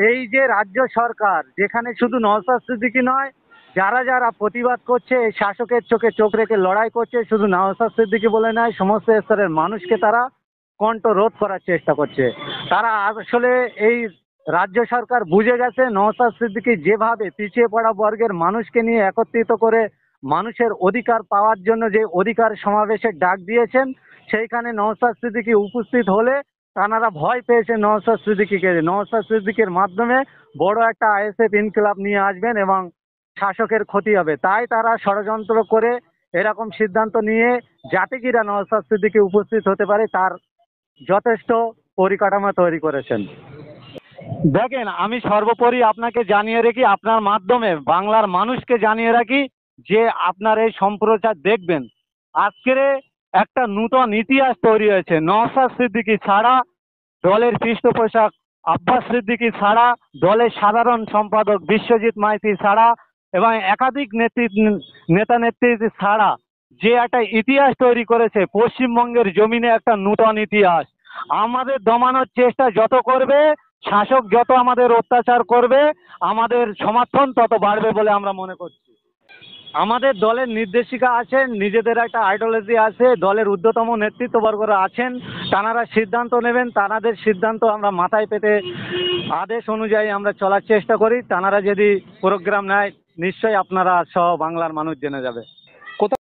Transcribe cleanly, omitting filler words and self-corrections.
এই যে রাজ্য সরকার, যেখানে শুধু নওশাদ সিদ্দিকী নয়, যারা যারা প্রতিবাদ করছে, এই শাসকের চোখে চোখ রেখে লড়াই করছে, শুধু নওশাদ সিদ্দিকী বলে নয়, সমস্ত স্তরের মানুষকে তারা কণ্ঠ রোধ করার চেষ্টা করছে। তারা আসলে এই রাজ্য সরকার বুঝে গেছে নওশাদ সিদ্দিকী যেভাবে পিছিয়ে পড়া বর্গের মানুষকে নিয়ে একত্রিত করে মানুষের অধিকার পাওয়ার জন্য যে অধিকার সমাবেশের ডাক দিয়েছেন, সেইখানে নওশাদ সিদ্দিকী উপস্থিত হলে তানারা ভয় পেয়েছে নওশাদ সিদ্দিকীকে। নওশাদ সিদ্দিকীর মাধ্যমে বড় একটা আইএসএফ ইনকিলাব নিয়ে আসবেন এবং শাসকের ক্ষতি হবে, তাই তারা ষড়যন্ত্র করে এরকম সিদ্ধান্ত নিয়ে যাতে কিনা নওশাদ সিদ্দিকী উপস্থিত হতে পারে তার যথেষ্ট পরিকাঠামো তৈরি করেছেন। দেখেন, আমি সর্বোপরি আপনাকে জানিয়ে রাখি, আপনার মাধ্যমে বাংলার মানুষকে জানিয়ে রাখি যে আপনার এই সম্প্রচার দেখবেন, আজকের একটা নূতন ইতিহাস তৈরি হয়েছে। নওশাদ সিদ্দিকী ছাড়া দলের পৃষ্ঠপোষক আব্বাস সিদ্দিকী ছাড়া, দলের সাধারণ সম্পাদক বিশ্বজিৎ মাইতি ছাড়া এবং একাধিক নেতা নেত্রী ছাড়া যে একটা ইতিহাস তৈরি করেছে পশ্চিমবঙ্গের জমিনে, একটা নূতন ইতিহাস। আমাদের দমানোর চেষ্টা যত করবে, শাসক যত আমাদের অত্যাচার করবে, আমাদের সমর্থন তত বাড়বে বলে আমরা মনে করছি। আমাদের দলের নির্দেশিকা আছেন, নিজেদের একটা আইডিওলজি আছে, দলের ঊর্ধ্বতম নেতৃত্ববর্গরা আছেন, তানারা সিদ্ধান্ত নেবেন, তানাদের সিদ্ধান্ত আমরা মাথায় পেতে আদেশ অনুযায়ী আমরা চলার চেষ্টা করি। তানারা যদি প্রোগ্রাম নেয়, নিশ্চয়ই আপনারা সহ বাংলার মানুষ জেনে যাবে।